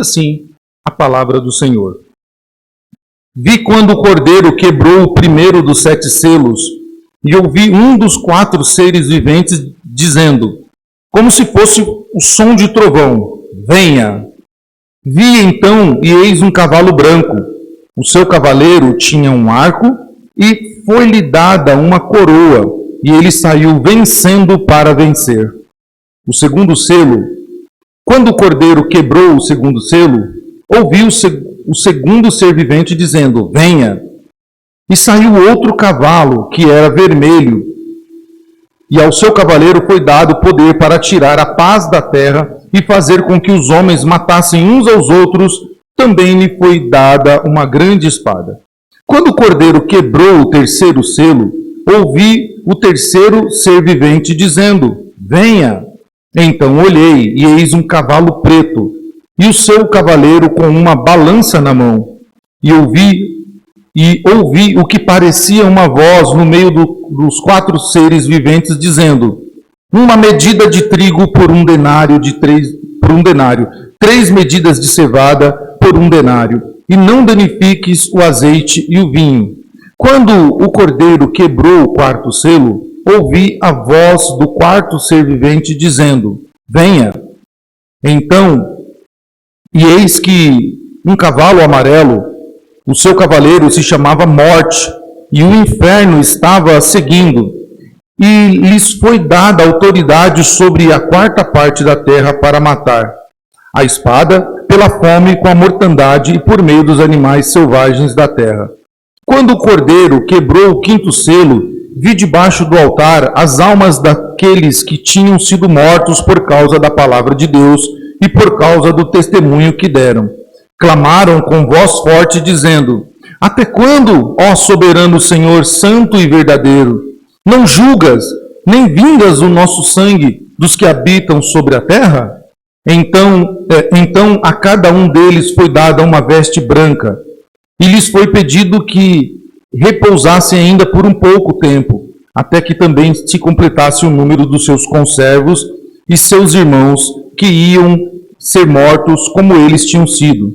assim a palavra do Senhor. Vi quando o cordeiro quebrou o primeiro dos 7 selos, e ouvi um dos 4 seres viventes dizendo, como se fosse o som de trovão, venha. Vi então, e eis um cavalo branco. O seu cavaleiro tinha um arco, e foi-lhe dada uma coroa, e ele saiu vencendo para vencer. O segundo selo, quando o cordeiro quebrou o segundo selo, ouvi o segundo ser vivente dizendo, venha. E saiu outro cavalo, que era vermelho, e ao seu cavaleiro foi dado poder para tirar a paz da terra e fazer com que os homens matassem uns aos outros. Também lhe foi dada uma grande espada. Quando o cordeiro quebrou o terceiro selo, ouvi o terceiro ser vivente dizendo, venha. Então olhei, e eis um cavalo preto, e o seu cavaleiro com uma balança na mão. E ouvi o que parecia uma voz no meio dos 4 seres viventes dizendo, uma medida de trigo por um denário, 3 medidas de cevada por um denário, e não danifiques o azeite e o vinho. Quando o cordeiro quebrou o 4º selo, ouvi a voz do 4º ser vivente dizendo, venha. Então, e eis que um cavalo amarelo, o seu cavaleiro se chamava Morte, e o inferno estava seguindo, e lhes foi dada autoridade sobre a 4ª parte da terra para matar, a espada, pela fome, com a mortandade e por meio dos animais selvagens da terra. Quando o cordeiro quebrou o 5º selo, vi debaixo do altar as almas daqueles que tinham sido mortos por causa da palavra de Deus e por causa do testemunho que deram. Clamaram com voz forte, dizendo, até quando, ó soberano Senhor, santo e verdadeiro, não julgas, nem vingas o nosso sangue dos que habitam sobre a terra? Então a cada um deles foi dada uma veste branca, e lhes foi pedido que repousassem ainda por um pouco tempo, até que também se completasse o número dos seus conservos e seus irmãos que iam ser mortos como eles tinham sido.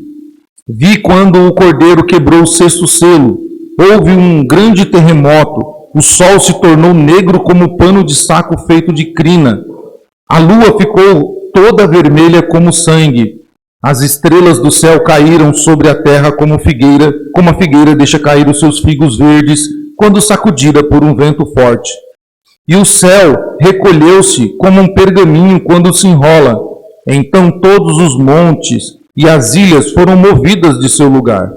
Vi quando o cordeiro quebrou o 6º selo, houve um grande terremoto, o sol se tornou negro como pano de saco feito de crina, a lua ficou toda vermelha como sangue, as estrelas do céu caíram sobre a terra como a figueira deixa cair os seus figos verdes quando sacudida por um vento forte. E o céu recolheu-se como um pergaminho quando se enrola. Então todos os montes e as ilhas foram movidas de seu lugar.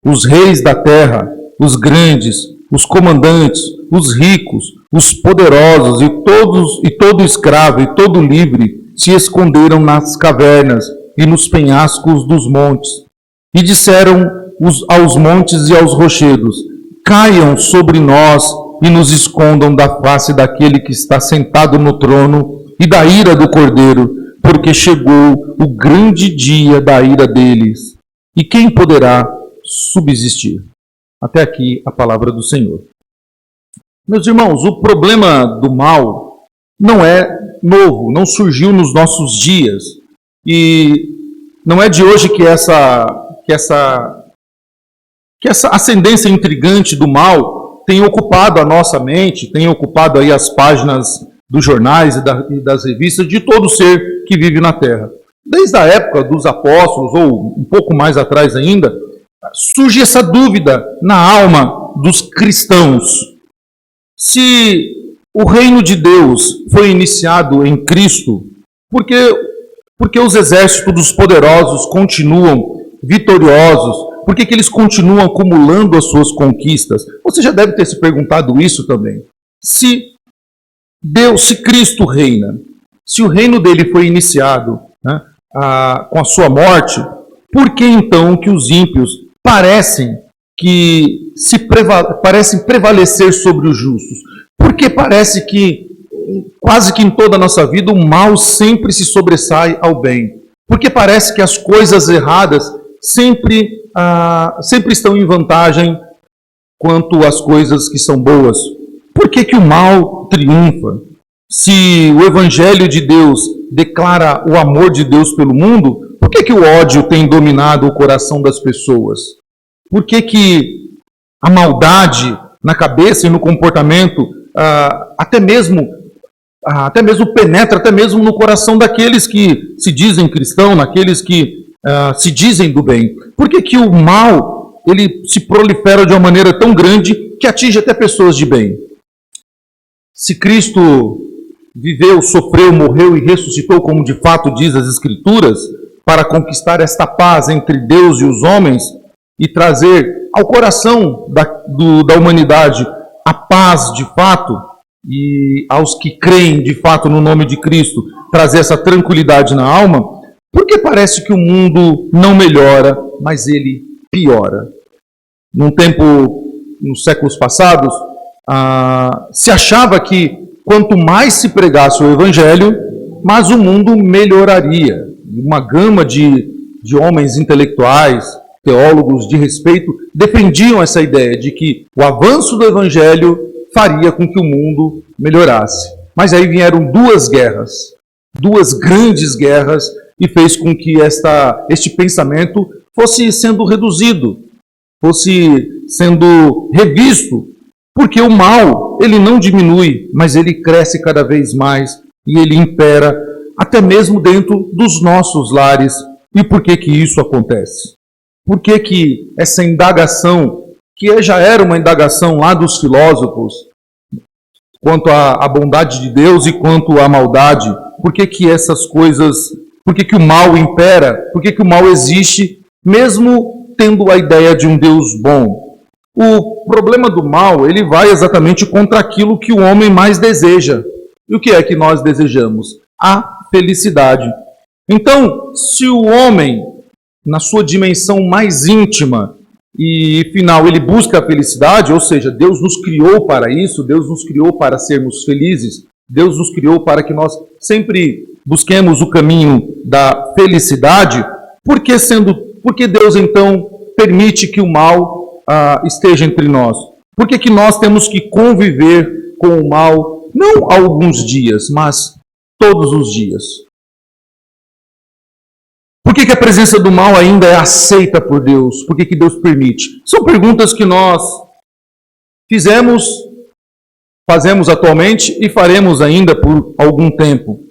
Os reis da terra, os grandes, os comandantes, os ricos, os poderosos e todo escravo e todo livre se esconderam nas cavernas e nos penhascos dos montes. E disseram aos montes e aos rochedos, caiam sobre nós e nos escondam da face daquele que está sentado no trono e da ira do Cordeiro, porque chegou o grande dia da ira deles. E quem poderá subsistir? Até aqui a palavra do Senhor. Meus irmãos, o problema do mal não é novo, não surgiu nos nossos dias. E não é de hoje que essa ascendência intrigante do mal tem ocupado a nossa mente, tem ocupado aí as páginas dos jornais e das revistas de todo ser que vive na terra. Desde a época dos apóstolos, ou um pouco mais atrás ainda, surge essa dúvida na alma dos cristãos. Se o reino de Deus foi iniciado em Cristo, por que os exércitos dos poderosos continuam vitoriosos? Por que eles continuam acumulando as suas conquistas? Você já deve ter se perguntado isso também. Se Cristo reina, se o reino dele foi iniciado, né, com a sua morte, por que então que os ímpios parecem prevalecer sobre os justos? Porque parece que quase que em toda a nossa vida o mal sempre se sobressai ao bem. Porque parece que as coisas erradas sempre estão em vantagem quanto às coisas que são boas. Por que o mal triunfa? Se o Evangelho de Deus declara o amor de Deus pelo mundo, Por que que o ódio tem dominado o coração das pessoas? Por que que a maldade na cabeça e no comportamento até mesmo penetra até mesmo no coração daqueles que se dizem cristãos, naqueles que se dizem do bem? Por que que o mal ele se prolifera de uma maneira tão grande que atinge até pessoas de bem? Se Cristo viveu, sofreu, morreu e ressuscitou, como de fato diz as Escrituras, para conquistar esta paz entre Deus e os homens e trazer ao coração da humanidade a paz de fato, e aos que creem de fato no nome de Cristo, trazer essa tranquilidade na alma, porque parece que o mundo não melhora, mas ele piora. Nos séculos passados, se achava que quanto mais se pregasse o Evangelho, mais o mundo melhoraria. Uma gama de homens intelectuais, teólogos de respeito, defendiam essa ideia de que o avanço do Evangelho faria com que o mundo melhorasse. Mas aí vieram duas grandes guerras, e fez com que este pensamento fosse sendo reduzido, fosse sendo revisto, porque o mal, ele não diminui, mas ele cresce cada vez mais, e ele impera até mesmo dentro dos nossos lares. E por que que isso acontece? Por que que essa indagação, que já era uma indagação lá dos filósofos, quanto à bondade de Deus e quanto à maldade, por que que essas coisas, por que que o mal impera, por que que o mal existe, mesmo tendo a ideia de um Deus bom? O problema do mal, ele vai exatamente contra aquilo que o homem mais deseja. E o que é que nós desejamos? A felicidade. Então, se o homem, na sua dimensão mais íntima e final, ele busca a felicidade, ou seja, Deus nos criou para isso, Deus nos criou para sermos felizes, Deus nos criou para que nós sempre busquemos o caminho da felicidade. Por que Deus então permite que o mal esteja entre nós? Por que que nós temos que conviver com o mal, não alguns dias, mas todos os dias? Por que que a presença do mal ainda é aceita por Deus? Por que que Deus permite? São perguntas que nós fazemos atualmente e faremos ainda por algum tempo.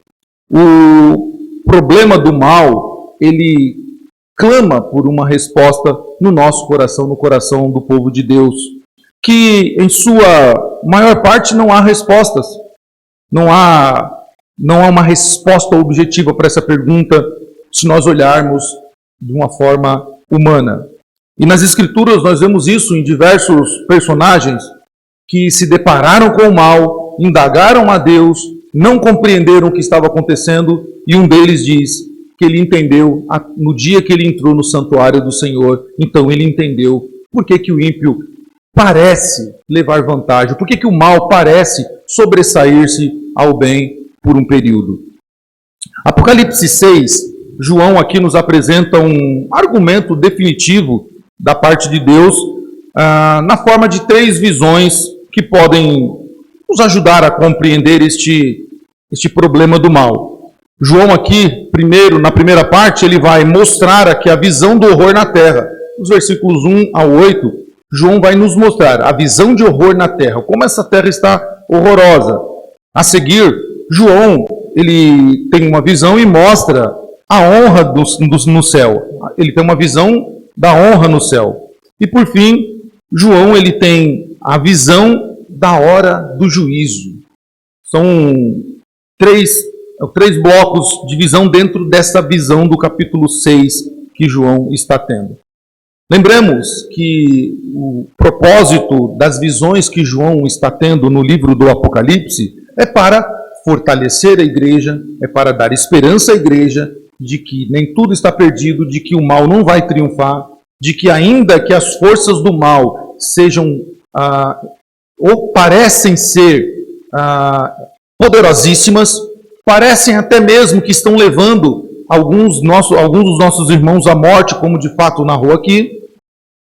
O problema do mal, ele clama por uma resposta no nosso coração, no coração do povo de Deus, que em sua maior parte não há respostas. Não há uma resposta objetiva para essa pergunta, se nós olharmos de uma forma humana. E nas Escrituras nós vemos isso em diversos personagens que se depararam com o mal, indagaram a Deus, não compreenderam o que estava acontecendo, e um deles diz que ele entendeu no dia que ele entrou no santuário do Senhor. Então ele entendeu por que que o ímpio parece levar vantagem, por que que o mal parece sobressair-se ao bem por um período. Apocalipse 6, João aqui nos apresenta um argumento definitivo da parte de Deus, na forma de 3 visões que podem nos ajudar a compreender este problema do mal. João aqui, na primeira parte, ele vai mostrar aqui a visão do horror na terra. Nos versículos 1 ao 8, João vai nos mostrar a visão de horror na terra, como essa terra está horrorosa. A seguir, João, ele tem uma visão e mostra a honra no céu. Ele tem uma visão da honra no céu. E por fim, João, ele tem a visão da hora do juízo. São 3 blocos de visão dentro dessa visão do capítulo 6 que João está tendo. Lembremos que o propósito das visões que João está tendo no livro do Apocalipse é para fortalecer a igreja, é para dar esperança à igreja de que nem tudo está perdido, de que o mal não vai triunfar, de que ainda que as forças do mal sejam ou parecem ser poderosíssimas, parecem até mesmo que estão levando alguns dos nossos irmãos à morte, como de fato narrou aqui.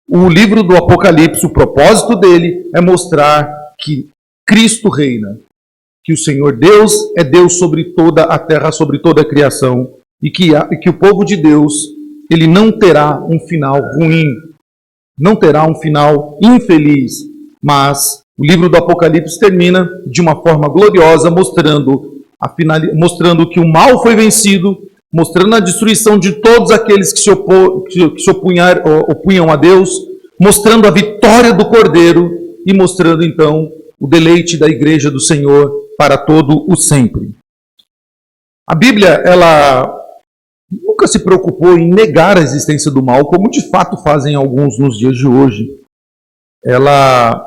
O livro do Apocalipse, o propósito dele é mostrar que Cristo reina, que o Senhor Deus é Deus sobre toda a terra, sobre toda a criação, e que o povo de Deus ele não terá um final ruim, não terá um final infeliz, mas o livro do Apocalipse termina de uma forma gloriosa, mostrando que o mal foi vencido, mostrando a destruição de todos aqueles que se opunham a Deus, mostrando a vitória do Cordeiro e mostrando então o deleite da igreja do Senhor para todo o sempre. A Bíblia, ela nunca se preocupou em negar a existência do mal, como de fato fazem alguns nos dias de hoje. Ela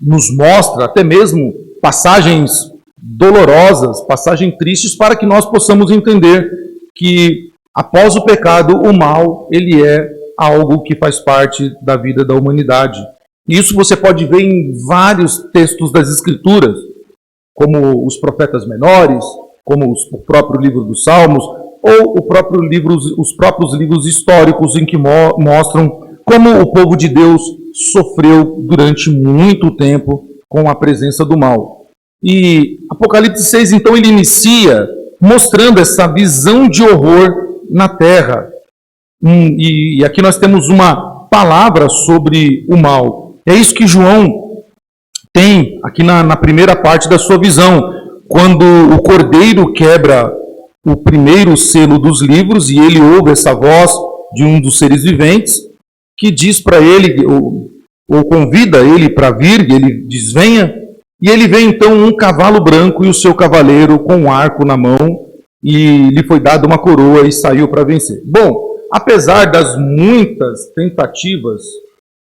nos mostra até mesmo passagens dolorosas, passagens tristes, para que nós possamos entender que após o pecado, o mal, ele é algo que faz parte da vida da humanidade. Isso você pode ver em vários textos das Escrituras, como os profetas menores, como o próprio livro dos Salmos, ou os próprios livros históricos em que mostram como o povo de Deus sofreu durante muito tempo com a presença do mal. E Apocalipse 6, então, ele inicia mostrando essa visão de horror na terra. E aqui nós temos uma palavra sobre o mal. É isso que João tem aqui na primeira parte da sua visão, quando o Cordeiro quebra o primeiro selo dos livros e ele ouve essa voz de um dos seres viventes que diz para ele, ou convida ele para vir, e ele diz, venha, e ele vê então um cavalo branco e o seu cavaleiro com um arco na mão, e lhe foi dada uma coroa e saiu para vencer. Bom, apesar das muitas tentativas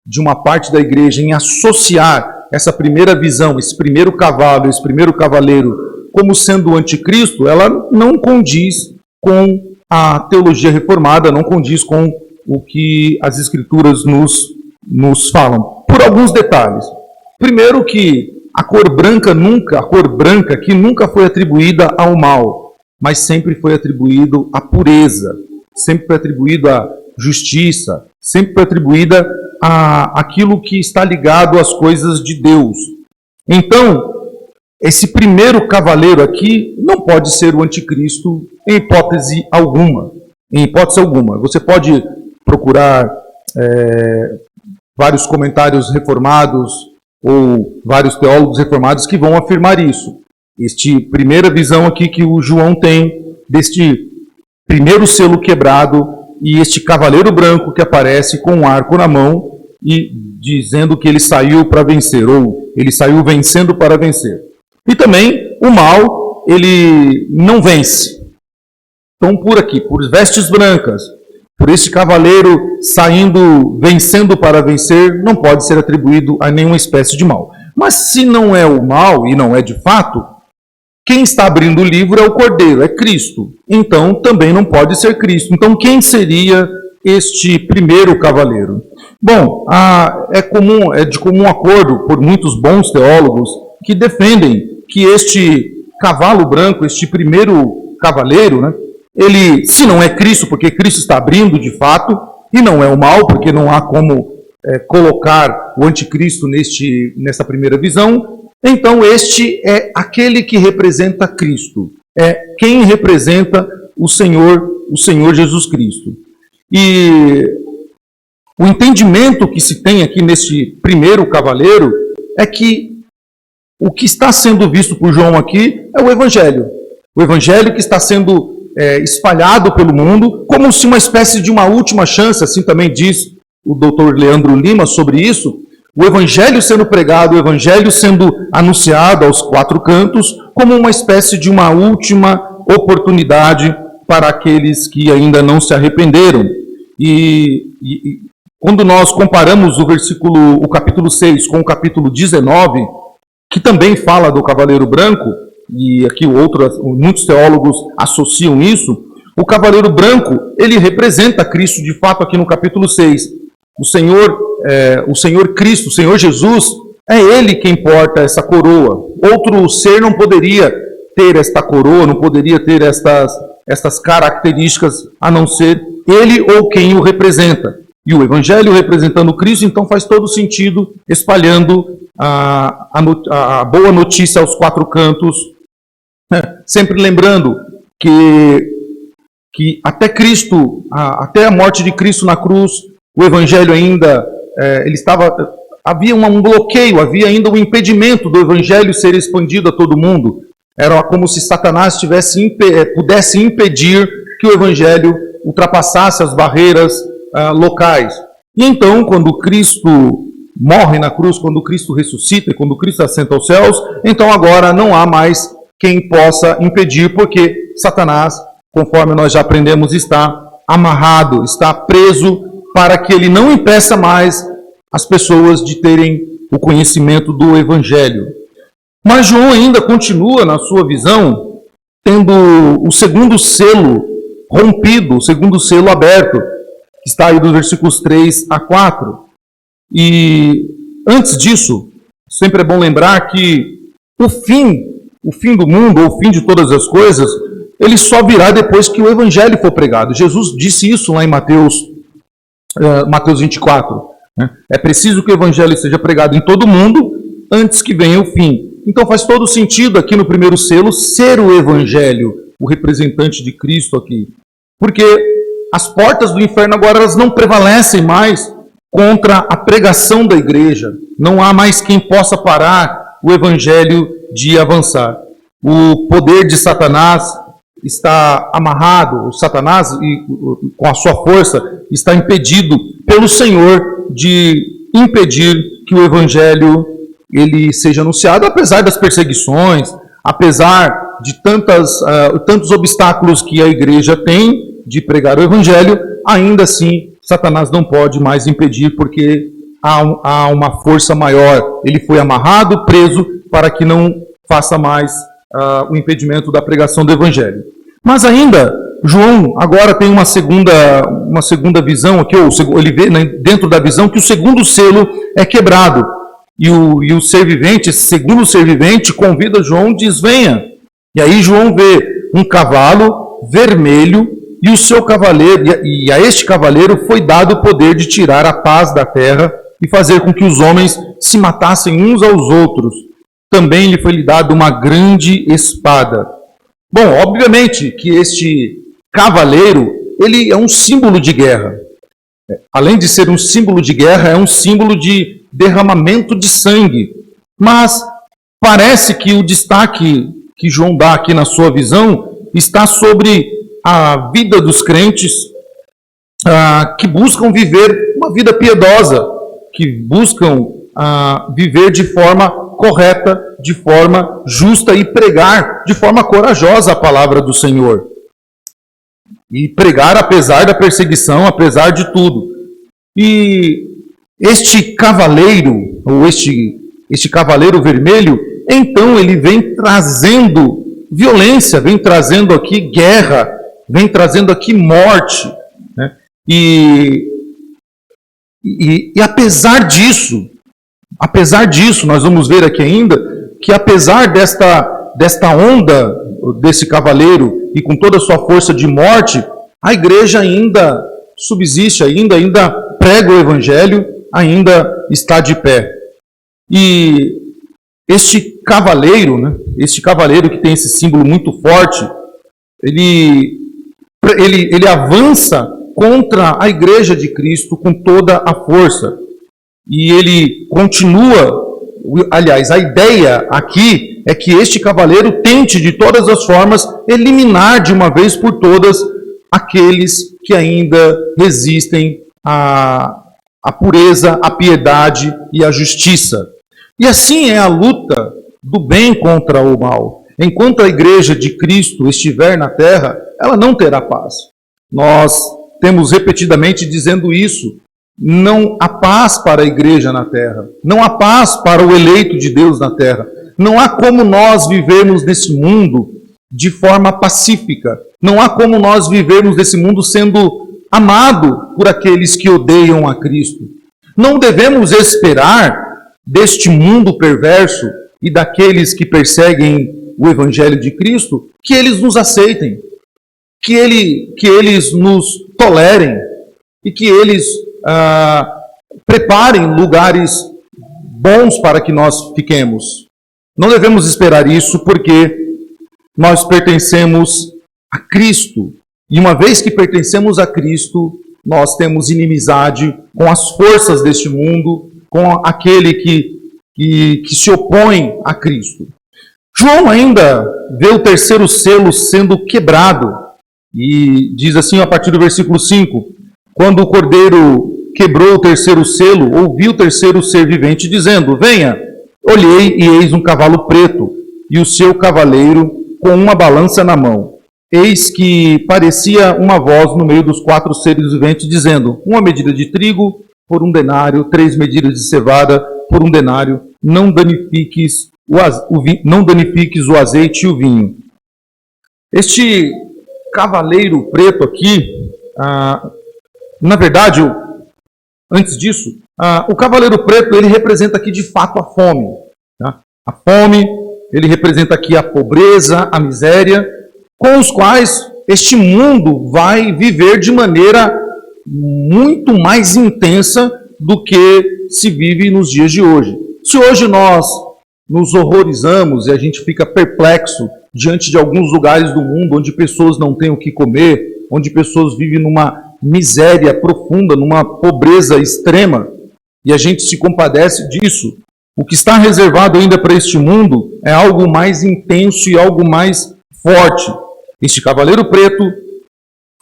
de uma parte da igreja em associar essa primeira visão, esse primeiro cavalo, esse primeiro cavaleiro, como sendo o anticristo, ela não condiz com a teologia reformada, não condiz com o que as escrituras nos falam. Por alguns detalhes. Primeiro que a cor branca aqui nunca foi atribuída ao mal, mas sempre foi atribuído à pureza, sempre foi atribuído à justiça, sempre foi atribuída a aquilo que está ligado às coisas de Deus. Então, esse primeiro cavaleiro aqui não pode ser o anticristo em hipótese alguma. Em hipótese alguma. Você pode procurar vários comentários reformados ou vários teólogos reformados que vão afirmar isso. Esta primeira visão aqui que o João tem deste primeiro selo quebrado e este cavaleiro branco que aparece com um arco na mão e dizendo que ele saiu para vencer, ou ele saiu vencendo para vencer. E também o mal, ele não vence. Então por aqui, por vestes brancas, por este cavaleiro saindo, vencendo para vencer, não pode ser atribuído a nenhuma espécie de mal. Mas se não é o mal, e não é de fato, quem está abrindo o livro é o Cordeiro, é Cristo. Então também não pode ser Cristo. Então quem seria este primeiro cavaleiro? Bom, é de comum acordo por muitos bons teólogos que defendem que este cavalo branco, este primeiro cavaleiro, né, ele, se não é Cristo, porque Cristo está abrindo de fato, e não é o mal, porque não há como colocar o anticristo nessa primeira visão, então este é aquele que representa Cristo, é quem representa o Senhor Jesus Cristo. E o entendimento que se tem aqui nesse primeiro cavaleiro é que o que está sendo visto por João aqui é o Evangelho. O Evangelho que está sendo espalhado pelo mundo, como se uma espécie de uma última chance, assim também diz o doutor Leandro Lima sobre isso, o Evangelho sendo pregado, o Evangelho sendo anunciado aos quatro cantos, como uma espécie de uma última oportunidade para aqueles que ainda não se arrependeram. E quando nós comparamos o capítulo 6 com o capítulo 19, que também fala do cavaleiro branco, e aqui muitos teólogos associam isso, o cavaleiro branco, ele representa Cristo de fato aqui no capítulo 6. O Senhor Cristo, o Senhor Jesus, é Ele quem porta essa coroa. Outro ser não poderia ter esta coroa, não poderia ter estas características, a não ser Ele ou quem o representa. E o Evangelho representando Cristo, então faz todo sentido, espalhando a boa notícia aos quatro cantos, sempre lembrando que que até Cristo, até a morte de Cristo na cruz, o Evangelho ainda, havia um bloqueio, havia ainda um impedimento do Evangelho ser expandido a todo mundo. Era como se Satanás pudesse impedir que o Evangelho ultrapassasse as barreiras locais. E então, quando Cristo morre na cruz, quando Cristo ressuscita e quando Cristo assenta aos céus, então agora não há mais quem possa impedir, porque Satanás, conforme nós já aprendemos, está amarrado, está preso, para que ele não impeça mais as pessoas de terem o conhecimento do Evangelho. Mas João ainda continua na sua visão, tendo o segundo selo rompido, o segundo selo aberto, que está aí dos versículos 3 a 4. E antes disso, sempre é bom lembrar que o fim do mundo, ou o fim de todas as coisas, ele só virá depois que o Evangelho for pregado. Jesus disse isso lá em Mateus 24. Né? É preciso que o Evangelho seja pregado em todo mundo antes que venha o fim. Então faz todo sentido aqui no primeiro selo ser o Evangelho, o representante de Cristo aqui. Porque as portas do inferno agora elas não prevalecem mais contra a pregação da igreja. Não há mais quem possa parar o Evangelho de avançar. O poder de Satanás está amarrado, o Satanás, com a sua força, está impedido pelo Senhor de impedir que o Evangelho ele seja anunciado, apesar das perseguições, apesar de tantos obstáculos que a igreja tem de pregar o Evangelho, ainda assim Satanás não pode mais impedir, porque há uma força maior. Ele foi amarrado, preso, para que não faça mais o impedimento da pregação do Evangelho. Mas ainda, João agora tem uma segunda visão aqui, ou ele vê dentro da visão que o segundo selo é quebrado. E o ser vivente, esse segundo ser vivente, convida João, diz, venha. E aí João vê um cavalo vermelho, e o seu cavaleiro, e a este cavaleiro foi dado o poder de tirar a paz da terra e fazer com que os homens se matassem uns aos outros. Também lhe foi dado uma grande espada. Bom, obviamente que este cavaleiro, ele é um símbolo de guerra. Além de ser um símbolo de guerra, é um símbolo de derramamento de sangue. Mas parece que o destaque que João dá aqui na sua visão está sobre a vida dos crentes que buscam viver uma vida piedosa, que buscam viver de forma correta, de forma justa e pregar de forma corajosa a palavra do Senhor. E pregar apesar da perseguição, apesar de tudo. E este cavaleiro, ou este cavaleiro vermelho, então ele vem trazendo violência, vem trazendo aqui guerra, vem trazendo aqui morte. Né? E apesar disso, nós vamos ver aqui ainda, que apesar desta onda desse cavaleiro e com toda a sua força de morte, a igreja ainda subsiste, ainda prega o Evangelho, ainda está de pé. E este cavaleiro, né, que tem esse símbolo muito forte, ele avança contra a igreja de Cristo com toda a força. E ele continua, aliás, a ideia aqui é que este cavaleiro tente de todas as formas eliminar de uma vez por todas aqueles que ainda resistem à pureza, à piedade e à justiça. E assim é a luta do bem contra o mal. Enquanto a igreja de Cristo estiver na terra, ela não terá paz. Nós temos repetidamente dizendo isso. Não há paz para a igreja na terra. Não há paz para o eleito de Deus na terra. Não há como nós vivermos nesse mundo de forma pacífica. Não há como nós vivermos nesse mundo sendo amado por aqueles que odeiam a Cristo. Não devemos esperar deste mundo perverso e daqueles que perseguem o Evangelho de Cristo que eles nos aceitem, que eles nos tolerem e que eles preparem lugares bons para que nós fiquemos. Não devemos esperar isso porque nós pertencemos a Cristo E uma vez que pertencemos a Cristo, nós temos inimizade com as forças deste mundo, com aquele que se opõe a Cristo. João ainda vê o terceiro selo sendo quebrado. E diz assim a partir do versículo 5, quando o cordeiro quebrou o terceiro selo, ouvi o terceiro ser vivente dizendo, venha, olhei e eis um cavalo preto, e o seu cavaleiro com uma balança na mão. Eis que parecia uma voz no meio dos quatro seres viventes, dizendo, uma medida de trigo por 1 denário, 3 medidas de cevada por 1 denário, não danifiques o azeite e o vinho. Este cavaleiro preto aqui, na verdade, antes disso, o cavaleiro preto, ele representa aqui de fato a fome. Tá? A fome, ele representa aqui a pobreza, a miséria, com os quais este mundo vai viver de maneira muito mais intensa do que se vive nos dias de hoje. Se hoje nós nos horrorizamos e a gente fica perplexo diante de alguns lugares do mundo onde pessoas não têm o que comer, onde pessoas vivem numa miséria profunda, numa pobreza extrema, e a gente se compadece disso, o que está reservado ainda para este mundo é algo mais intenso e algo mais forte. Este cavaleiro preto,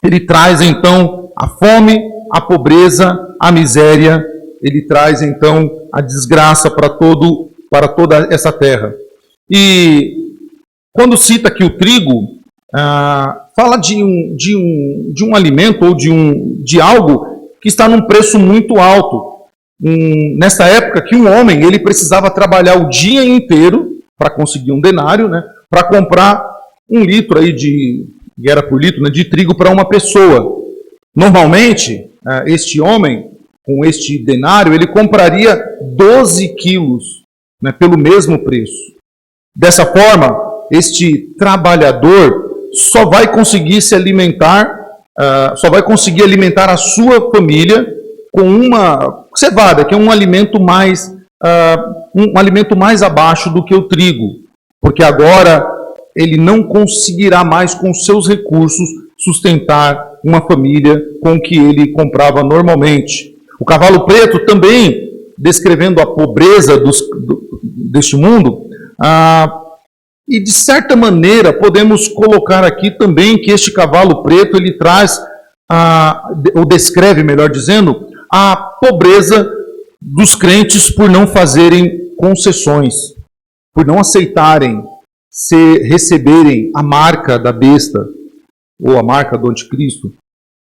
ele traz então a fome, a pobreza, a miséria, ele traz então a desgraça para toda essa terra. E quando cita aqui o trigo, fala de um alimento ou de algo que está num preço muito alto. Nessa época que um homem ele precisava trabalhar o dia inteiro para conseguir 1 denário, né, para comprar 1 litro aí era por litro, né, de trigo para uma pessoa. Normalmente, este homem, com este denário, ele compraria 12 quilos, né, pelo mesmo preço. Dessa forma, este trabalhador só vai conseguir se alimentar, só vai conseguir alimentar a sua família com uma cevada, que é um alimento mais abaixo do que o trigo, porque agora ele não conseguirá mais com seus recursos sustentar uma família com o que ele comprava normalmente. O cavalo preto também, descrevendo a pobreza deste mundo, e de certa maneira podemos colocar aqui também que este cavalo preto ele traz, ou descreve, melhor dizendo, a pobreza dos crentes por não fazerem concessões, por não aceitarem receberem a marca da besta, ou a marca do anticristo,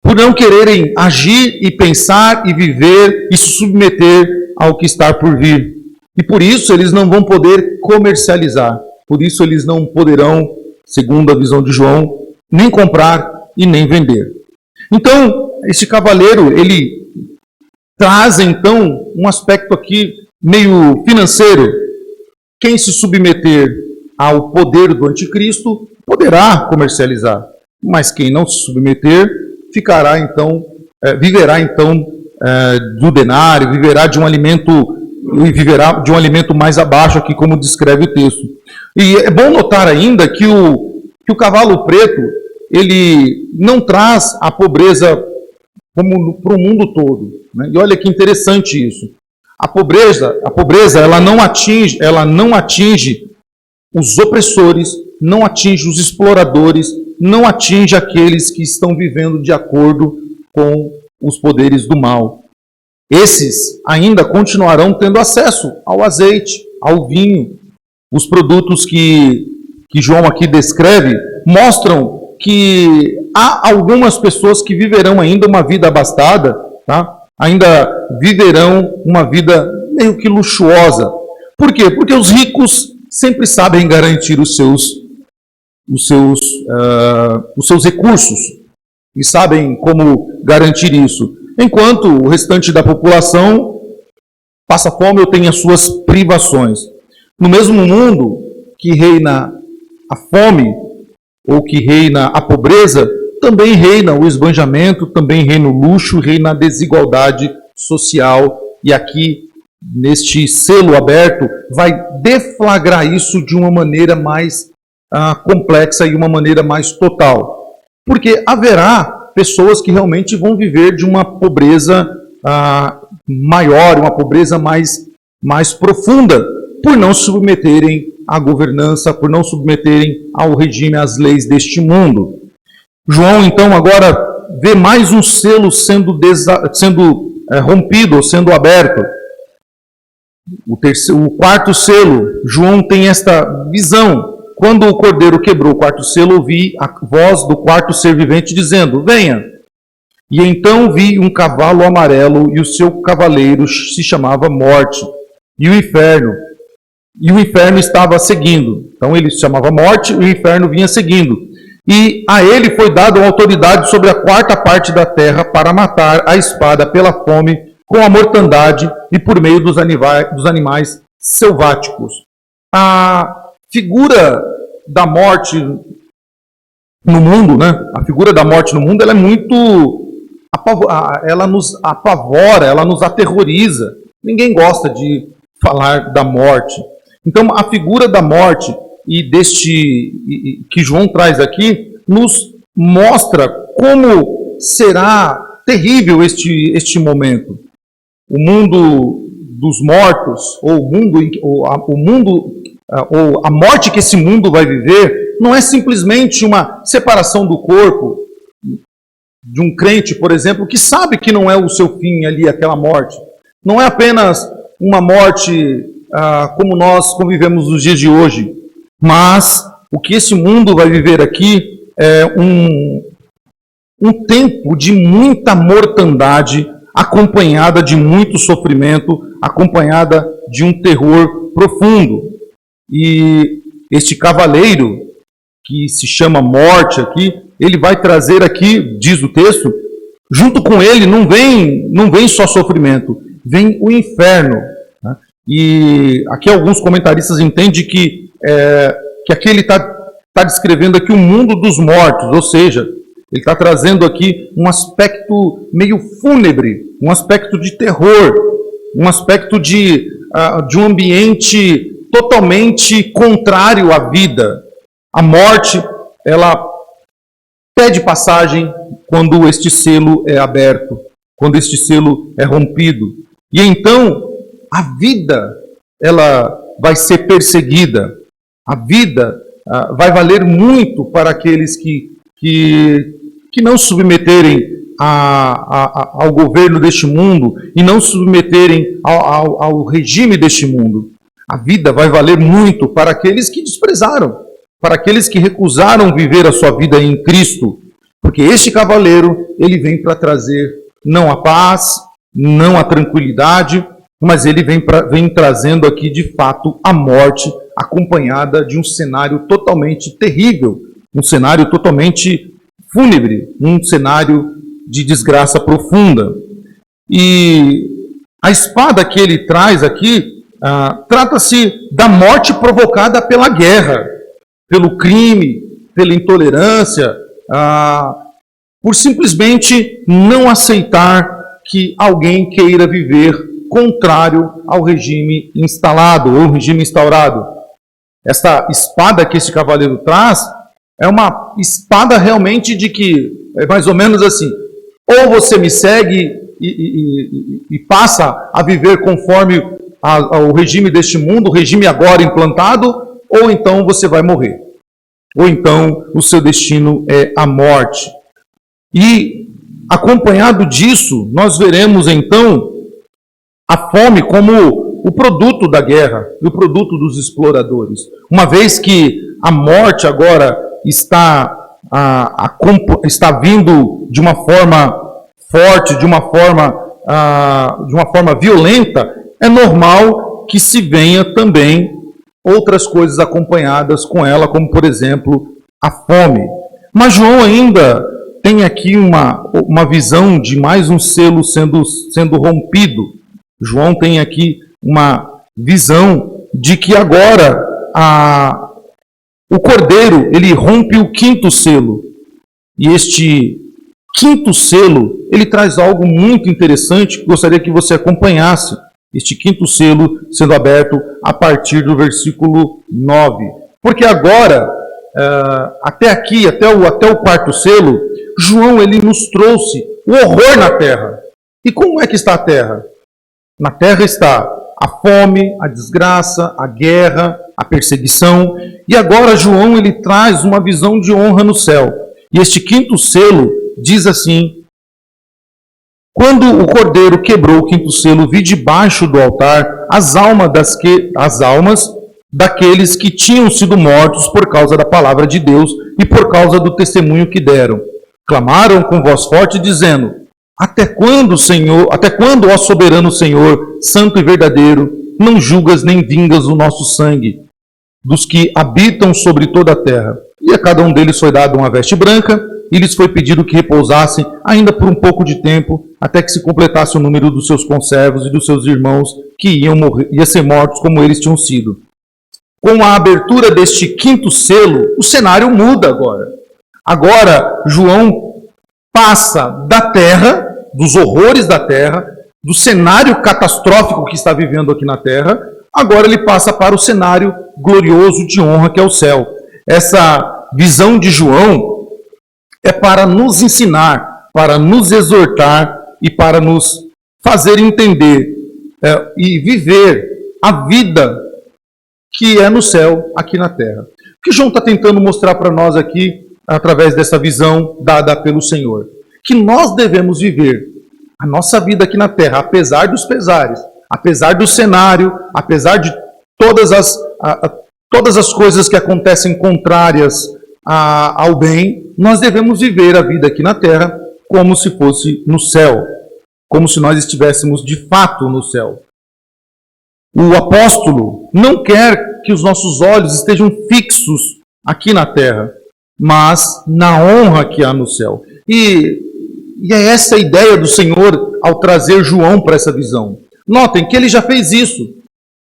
por não quererem agir e pensar e viver e se submeter ao que está por vir. E por isso eles não vão poder comercializar, por isso eles não poderão, segundo a visão de João, nem comprar e nem vender. Então, esse cavaleiro, ele traz então um aspecto aqui meio financeiro. Quem se submeter ao poder do anticristo poderá comercializar, mas quem não se submeter viverá então do denário, viverá de um alimento mais abaixo aqui, como descreve o texto. E é bom notar ainda que o cavalo preto ele não traz a pobreza como para o mundo todo, né? E olha que interessante isso. A pobreza ela não atinge os opressores, não atinge os exploradores, não atinge aqueles que estão vivendo de acordo com os poderes do mal. Esses ainda continuarão tendo acesso ao azeite, ao vinho. Os produtos que João aqui descreve mostram que há algumas pessoas que viverão ainda uma vida abastada, tá? Ainda viverão uma vida meio que luxuosa. Por quê? Porque os ricos sempre sabem garantir os seus recursos e sabem como garantir isso. Enquanto o restante da população passa fome ou tem as suas privações. No mesmo mundo que reina a fome ou que reina a pobreza, também reina o esbanjamento, também reina o luxo, reina a desigualdade social. E aqui, neste selo aberto, vai deflagrar isso de uma maneira mais complexa e uma maneira mais total. porque haverá pessoas que realmente vão viver de uma pobreza maior, uma pobreza mais profunda, por não submeterem à governança, por não submeterem ao regime, às leis deste mundo. João, então, agora vê mais um selo sendo rompido, ou sendo aberto. O quarto selo, João tem esta visão. Quando o cordeiro quebrou o quarto selo, ouvi a voz do quarto ser vivente dizendo: venha. E então vi um cavalo amarelo, e o seu cavaleiro se chamava Morte, e o Inferno estava seguindo. Então ele se chamava Morte, e o Inferno vinha seguindo. E a ele foi dada autoridade sobre a quarta parte da terra para matar a espada pela fome, com a mortandade e por meio dos animais selváticos. A figura da morte no mundo, né? A figura da morte no mundo, ela é muito... ela nos apavora, ela nos aterroriza. Ninguém gosta de falar da morte. Então, a figura da morte que João traz aqui nos mostra como será terrível este momento. O mundo dos mortos, ou a morte que esse mundo vai viver, não é simplesmente uma separação do corpo de um crente, por exemplo, que sabe que não é o seu fim ali, aquela morte. Não é apenas uma morte como nós convivemos nos dias de hoje, mas o que esse mundo vai viver aqui é um tempo de muita mortandade, acompanhada de muito sofrimento, acompanhada de um terror profundo. E este cavaleiro, que se chama Morte aqui, ele vai trazer aqui, diz o texto, junto com ele não vem só sofrimento, vem o inferno. Né? E aqui alguns comentaristas entendem que aqui ele está descrevendo aqui o mundo dos mortos, ou seja, ele está trazendo aqui um aspecto meio fúnebre, um aspecto de terror, um aspecto de um ambiente totalmente contrário à vida. A morte, ela pede passagem quando este selo é aberto, quando este selo é rompido. E então, a vida, ela vai ser perseguida. A vida vai valer muito para aqueles que não submeterem ao governo deste mundo e não submeterem ao regime deste mundo. A vida vai valer muito para aqueles que desprezaram, para aqueles que recusaram viver a sua vida em Cristo. Porque este cavaleiro, ele vem para trazer não a paz, não a tranquilidade, mas ele vem trazendo aqui, de fato, a morte, acompanhada de um cenário totalmente terrível, um cenário totalmente fúnebre, um cenário de desgraça profunda. E a espada que ele traz aqui, trata-se da morte provocada pela guerra, pelo crime, pela intolerância, por simplesmente não aceitar que alguém queira viver contrário ao regime instalado, ou regime instaurado. Esta espada que esse cavaleiro traz é uma espada realmente de que, é mais ou menos assim, ou você me segue e passa a viver conforme ao regime deste mundo, o regime agora implantado, ou então você vai morrer. Ou então o seu destino é a morte. E acompanhado disso, nós veremos então a fome como o produto da guerra, o produto dos exploradores. Uma vez que a morte agora está vindo de uma forma forte, de uma forma violenta, é normal que se venha também outras coisas acompanhadas com ela, como, por exemplo, a fome. Mas João ainda tem aqui uma visão de mais um selo sendo rompido. João tem aqui uma visão de que agora o cordeiro, ele rompe o quinto selo. E este quinto selo, ele traz algo muito interessante que gostaria que você acompanhasse. Este quinto selo sendo aberto a partir do versículo 9. Porque agora até aqui, até o quarto selo, João ele nos trouxe o horror na terra. E como é que está a terra? Na terra está a fome, a desgraça, a guerra, a perseguição. E agora João ele traz uma visão de honra no céu. E este quinto selo diz assim: quando o cordeiro quebrou o quinto selo, vi debaixo do altar as almas daqueles que tinham sido mortos por causa da palavra de Deus e por causa do testemunho que deram. Clamaram com voz forte, dizendo: Até quando, Senhor, até quando, ó soberano Senhor, santo e verdadeiro, não julgas nem vingas o nosso sangue dos que habitam sobre toda a terra? E a cada um deles foi dada uma veste branca, e lhes foi pedido que repousassem ainda por um pouco de tempo, até que se completasse o número dos seus conservos e dos seus irmãos que iam ser mortos como eles tinham sido. Com a abertura deste quinto selo, o cenário muda agora. Agora, João passa da terra, dos horrores da terra, do cenário catastrófico que está vivendo aqui na terra, agora ele passa para o cenário glorioso de honra que é o céu. Essa visão de João é para nos ensinar, para nos exortar e para nos fazer entender e viver a vida que é no céu, aqui na terra. O que João está tentando mostrar para nós aqui, através dessa visão dada pelo Senhor? Que nós devemos viver a nossa vida aqui na terra, apesar dos pesares, apesar do cenário, apesar de todas as coisas que acontecem contrárias ao bem, nós devemos viver a vida aqui na terra como se fosse no céu, como se nós estivéssemos de fato no céu. O apóstolo não quer que os nossos olhos estejam fixos aqui na terra, mas na honra que há no céu. E é essa a ideia do Senhor ao trazer João para essa visão. Notem que ele já fez isso.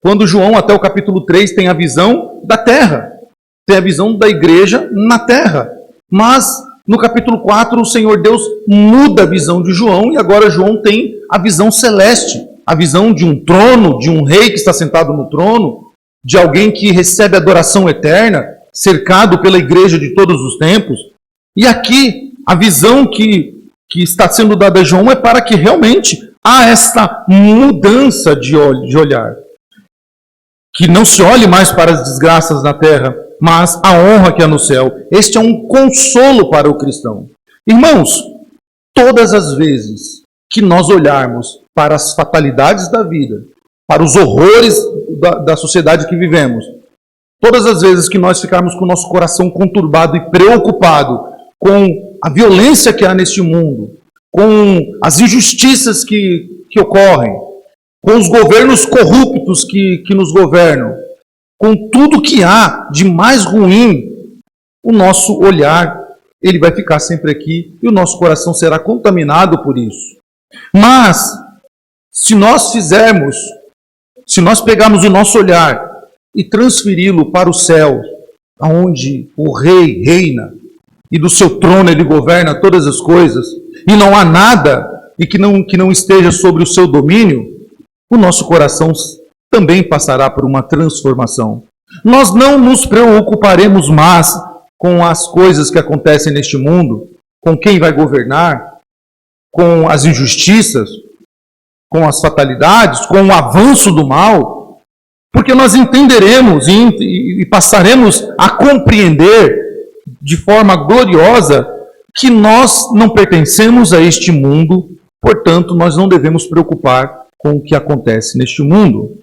Quando João, até o capítulo 3, tem a visão da terra, tem a visão da igreja na terra. Mas no capítulo 4, o Senhor Deus muda a visão de João e agora João tem a visão celeste. A visão de um trono, de um rei que está sentado no trono, de alguém que recebe adoração eterna, cercado pela igreja de todos os tempos. E aqui, a visão que está sendo dada a João é para que realmente há esta mudança de olhar. Que não se olhe mais para as desgraças na terra, mas a honra que há no céu. Este é um consolo para o cristão. Irmãos, todas as vezes que nós olharmos para as fatalidades da vida, para os horrores da sociedade que vivemos, todas as vezes que nós ficarmos com o nosso coração conturbado e preocupado com a violência que há neste mundo, com as injustiças que ocorrem, com os governos corruptos que nos governam, com tudo que há de mais ruim, o nosso olhar ele vai ficar sempre aqui e o nosso coração será contaminado por isso. Mas, se nós pegarmos o nosso olhar e transferi-lo para o céu, onde o rei reina, e do seu trono ele governa todas as coisas, e não há nada e que não esteja sobre o seu domínio, o nosso coração também passará por uma transformação. Nós não nos preocuparemos mais com as coisas que acontecem neste mundo, com quem vai governar, com as injustiças, com as fatalidades, com o avanço do mal, porque nós entenderemos e passaremos a compreender de forma gloriosa que nós não pertencemos a este mundo, portanto, nós não devemos preocupar com o que acontece neste mundo.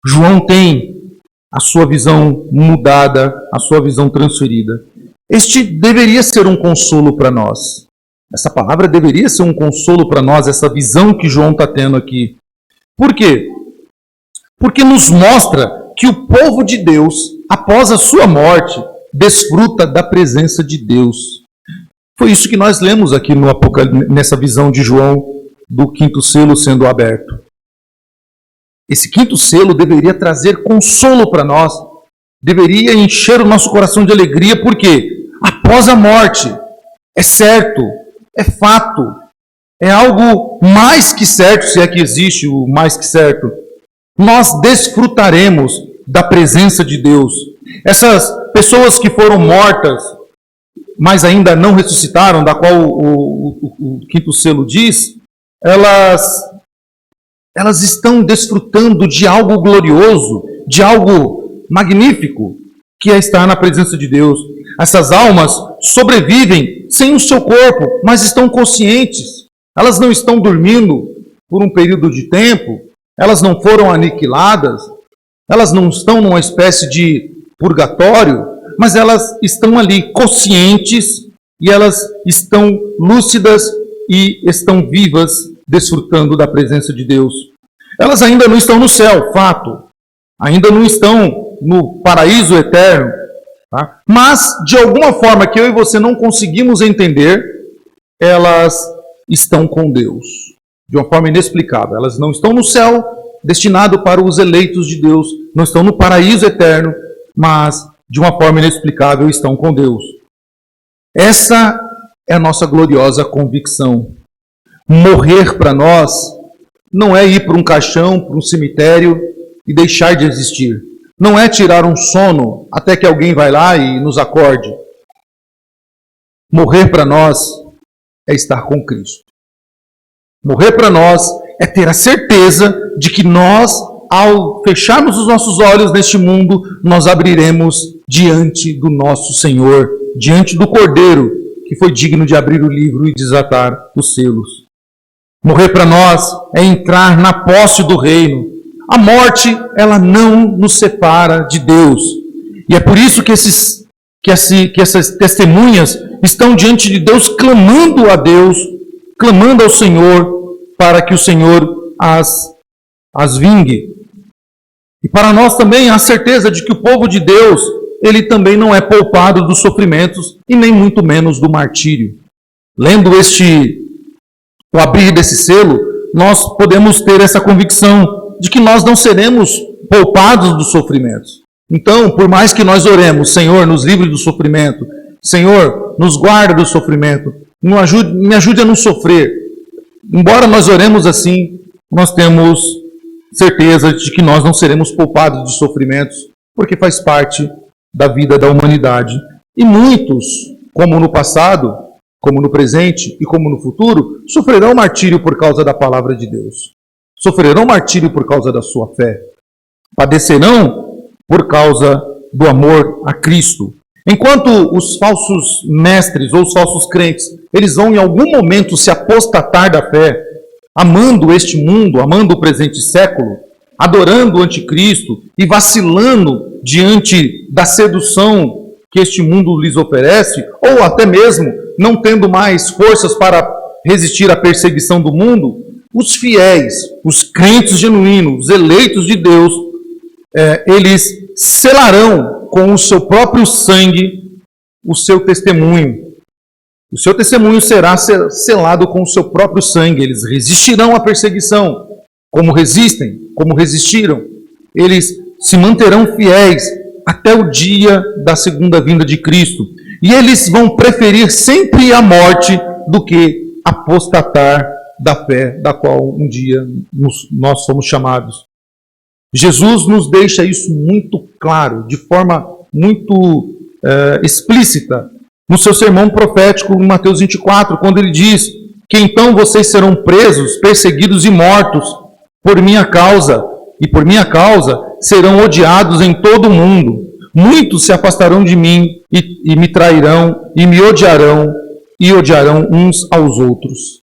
João tem a sua visão mudada, a sua visão transferida. Este deveria ser um consolo para nós. Essa palavra deveria ser um consolo para nós, essa visão que João está tendo aqui. Por quê? Porque nos mostra que o povo de Deus, após a sua morte, desfruta da presença de Deus. Foi isso que nós lemos aqui no nessa visão de João, do quinto selo sendo aberto. Esse quinto selo deveria trazer consolo para nós, deveria encher o nosso coração de alegria, porque após a morte, é certo, é fato, é algo mais que certo, se é que existe o mais que certo, nós desfrutaremos da presença de Deus. Essas pessoas que foram mortas, mas ainda não ressuscitaram, da qual o quinto selo diz, elas estão desfrutando de algo glorioso, de algo magnífico, que é estar na presença de Deus. Essas almas sobrevivem sem o seu corpo, mas estão conscientes. Elas não estão dormindo por um período de tempo, elas não foram aniquiladas, elas não estão numa espécie de purgatório, mas elas estão ali conscientes e elas estão lúcidas e estão vivas, desfrutando da presença de Deus. Elas ainda não estão no céu, fato. Ainda não estão no paraíso eterno. Tá? Mas, de alguma forma que eu e você não conseguimos entender, elas estão com Deus. De uma forma inexplicável. Elas não estão no céu, destinado para os eleitos de Deus. Não estão no paraíso eterno, mas, de uma forma inexplicável, estão com Deus. Essa é a nossa gloriosa convicção. Morrer para nós não é ir para um caixão, para um cemitério e deixar de existir. Não é tirar um sono até que alguém vai lá e nos acorde. Morrer para nós é estar com Cristo. Morrer para nós é ter a certeza de que nós, ao fecharmos os nossos olhos neste mundo, nós abriremos diante do nosso Senhor, diante do Cordeiro, que foi digno de abrir o livro e desatar os selos. Morrer para nós é entrar na posse do reino. A morte, ela não nos separa de Deus. E é por isso que essas testemunhas estão diante de Deus, clamando a Deus, clamando ao Senhor, para que o Senhor as vingue. E para nós também há certeza de que o povo de Deus, ele também não é poupado dos sofrimentos e nem muito menos do martírio. Lendo o abrir desse selo, nós podemos ter essa convicção de que nós não seremos poupados dos sofrimentos. Então, por mais que nós oremos, Senhor, nos livre do sofrimento, Senhor, nos guarda do sofrimento, me ajude a não sofrer. Embora nós oremos assim, nós temos certeza de que nós não seremos poupados de sofrimentos, porque faz parte da vida da humanidade. E muitos, como no passado, como no presente e como no futuro, sofrerão martírio por causa da palavra de Deus. Sofrerão martírio por causa da sua fé. Padecerão por causa do amor a Cristo. Enquanto os falsos mestres ou os falsos crentes, eles vão em algum momento se apostatar da fé, amando este mundo, amando o presente século, adorando o anticristo e vacilando diante da sedução que este mundo lhes oferece, ou até mesmo não tendo mais forças para resistir à perseguição do mundo, os fiéis, os crentes genuínos, os eleitos de Deus, eles selarão com o seu próprio sangue o seu testemunho. O seu testemunho será selado com o seu próprio sangue. Eles resistirão à perseguição, como resistem, como resistiram. Eles se manterão fiéis até o dia da segunda vinda de Cristo. E eles vão preferir sempre a morte do que apostatar da fé da qual um dia nós somos chamados. Jesus nos deixa isso muito claro, de forma muito explícita, no seu sermão profético em Mateus 24, quando ele diz que então vocês serão presos, perseguidos e mortos por minha causa, e por minha causa serão odiados em todo o mundo. Muitos se afastarão de mim e me trairão e me odiarão e odiarão uns aos outros.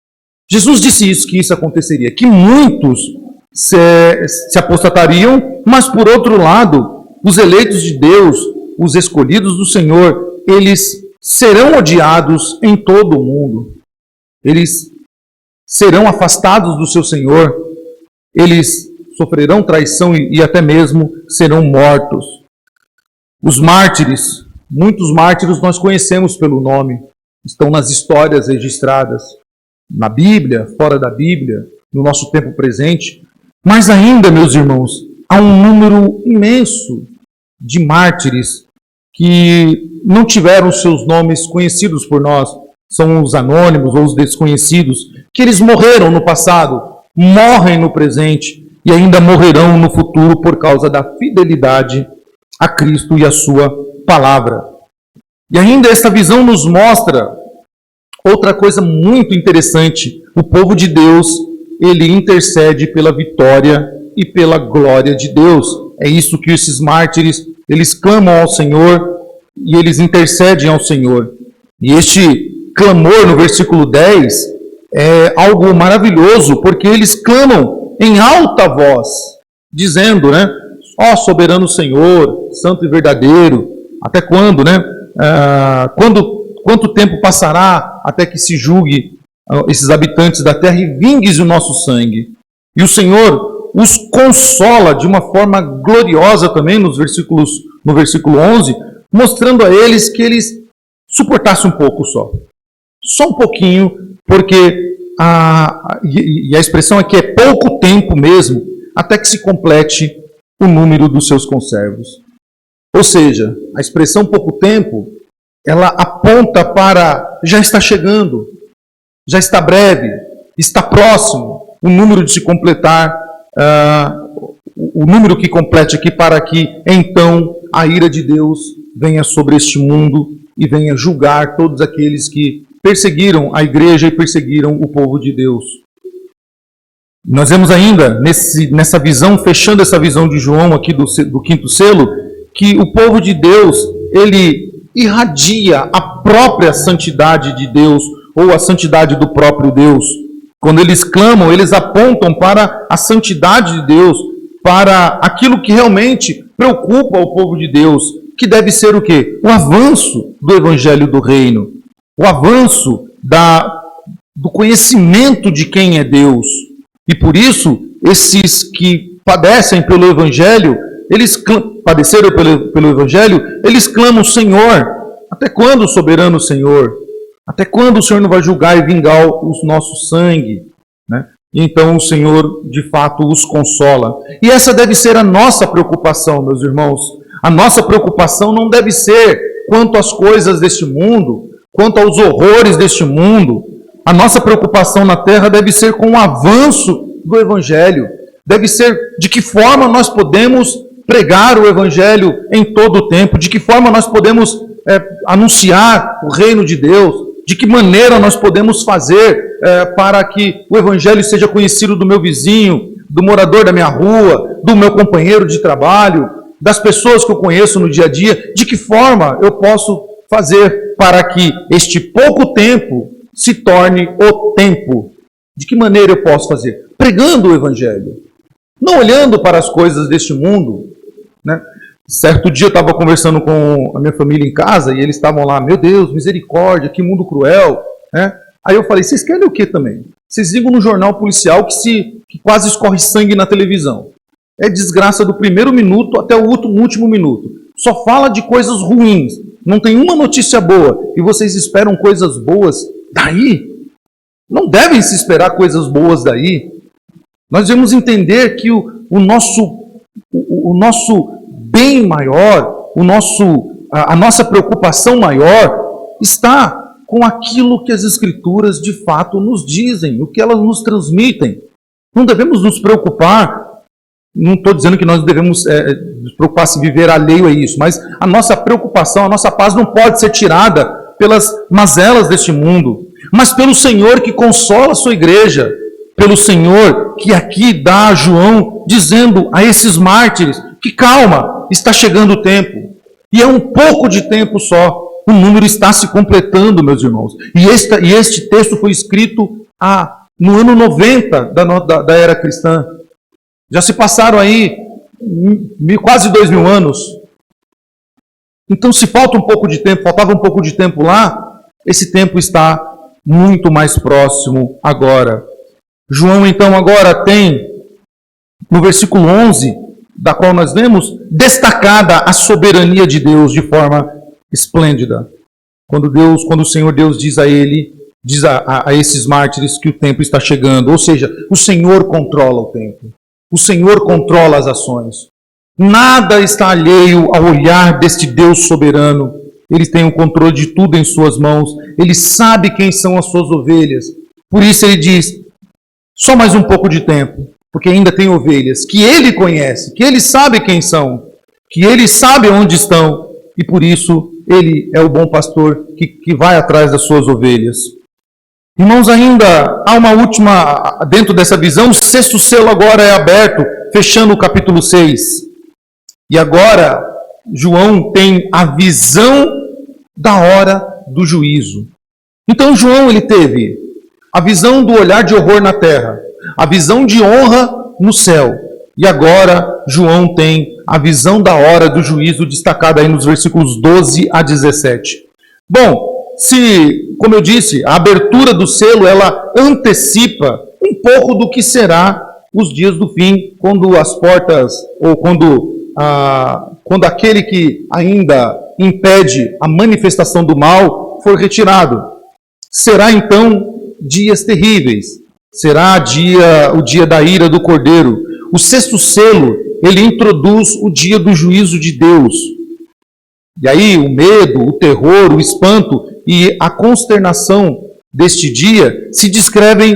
Jesus disse isso, que isso aconteceria, que muitos se apostatariam, mas por outro lado, os eleitos de Deus, os escolhidos do Senhor, eles serão odiados em todo o mundo. Eles serão afastados do seu Senhor, eles sofrerão traição e até mesmo serão mortos. Os mártires, muitos mártires nós conhecemos pelo nome, estão nas histórias registradas, na Bíblia, fora da Bíblia, no nosso tempo presente. Mas ainda, meus irmãos, há um número imenso de mártires que não tiveram seus nomes conhecidos por nós, são os anônimos ou os desconhecidos, que eles morreram no passado, morrem no presente e ainda morrerão no futuro por causa da fidelidade a Cristo e a sua palavra. E ainda esta visão nos mostra outra coisa muito interessante. O povo de Deus, ele intercede pela vitória e pela glória de Deus. É isso que esses mártires, eles clamam ao Senhor e eles intercedem ao Senhor. E este clamor no versículo 10 é algo maravilhoso, porque eles clamam em alta voz, dizendo, né? Ó soberano Senhor, santo e verdadeiro, até quando, né? Quanto tempo passará até que se julgue esses habitantes da terra e vingues o nosso sangue? E o Senhor os consola de uma forma gloriosa também no versículo 11, mostrando a eles que eles suportassem um pouco só um pouquinho, porque a expressão aqui é pouco tempo mesmo, até que se complete o número dos seus conservos. Ou seja, a expressão pouco tempo, ela aponta para já está chegando, já está breve, está próximo o número de se completar, o número que complete aqui, para que então a ira de Deus venha sobre este mundo e venha julgar todos aqueles que perseguiram a igreja e perseguiram o povo de Deus. Nós vemos ainda nessa visão, fechando essa visão de João aqui do quinto selo, que o povo de Deus, ele irradia a própria santidade de Deus, ou a santidade do próprio Deus. Quando eles clamam, eles apontam para a santidade de Deus, para aquilo que realmente preocupa o povo de Deus, que deve ser o quê? O avanço do evangelho do reino, o avanço do conhecimento de quem é Deus. E por isso, esses que padecem pelo evangelho, padeceram pelo evangelho, eles clamam: Senhor, até quando, soberano Senhor? Até quando o Senhor não vai julgar e vingar o nosso sangue? Né? E então o Senhor, de fato, os consola. E essa deve ser a nossa preocupação, meus irmãos. A nossa preocupação não deve ser quanto às coisas deste mundo, quanto aos horrores deste mundo. A nossa preocupação na terra deve ser com o avanço do Evangelho. Deve ser de que forma nós podemos pregar o Evangelho em todo o tempo, de que forma nós podemos anunciar o reino de Deus, de que maneira nós podemos fazer para que o Evangelho seja conhecido do meu vizinho, do morador da minha rua, do meu companheiro de trabalho, das pessoas que eu conheço no dia a dia. De que forma eu posso fazer para que este pouco tempo se torne o tempo? De que maneira eu posso fazer? Pregando o Evangelho, não olhando para as coisas deste mundo, né? Certo dia eu estava conversando com a minha família em casa e eles estavam lá: meu Deus, misericórdia, que mundo cruel, né? Aí eu falei: vocês querem o que também? Vocês ligam no jornal policial que quase escorre sangue na televisão. É desgraça do primeiro minuto até o último minuto. Só fala de coisas ruins, não tem uma notícia boa, e vocês esperam coisas boas daí? Não devem se esperar coisas boas daí. Nós devemos entender que o nosso bem maior, a nossa preocupação maior está com aquilo que as Escrituras de fato nos dizem, o que elas nos transmitem. Não devemos nos preocupar, não estou dizendo que nós devemos nos preocupar se viver alheio a isso, mas a nossa preocupação, a nossa paz não pode ser tirada pelas mazelas deste mundo, mas pelo Senhor que consola a sua igreja, pelo Senhor que aqui dá a João, dizendo a esses mártires que calma, está chegando o tempo. E é um pouco de tempo só. O número está se completando, meus irmãos. E este texto foi escrito no ano 90 da era cristã. Já se passaram aí quase 2000 anos. Então, se falta um pouco de tempo, faltava um pouco de tempo lá, esse tempo está muito mais próximo agora. João, então, agora tem, no versículo 11, da qual nós vemos, destacada a soberania de Deus de forma esplêndida. Quando o Senhor Deus diz a esses mártires que o tempo está chegando, ou seja, o Senhor controla o tempo. O Senhor controla as ações. Nada está alheio ao olhar deste Deus soberano. Ele tem o controle de tudo em suas mãos. Ele sabe quem são as suas ovelhas. Por isso ele diz: só mais um pouco de tempo, porque ainda tem ovelhas que ele conhece, que ele sabe quem são, que ele sabe onde estão e por isso ele é o bom pastor que vai atrás das suas ovelhas. Irmãos, ainda há uma última, dentro dessa visão, o sexto selo agora é aberto, fechando o capítulo 6. E agora, João tem a visão da hora do juízo. Então, João, ele teve a visão do olhar de horror na terra, a visão de honra no céu. E agora, João tem a visão da hora do juízo, destacada aí nos versículos 12 a 17. Bom, como eu disse, a abertura do selo, ela antecipa um pouco do que será os dias do fim, quando as portas, ou quando aquele que ainda impede a manifestação do mal for retirado. Será então dias terríveis, será o dia da ira do Cordeiro. O sexto selo, ele introduz o dia do juízo de Deus. E aí o medo, o terror, o espanto e a consternação deste dia se descrevem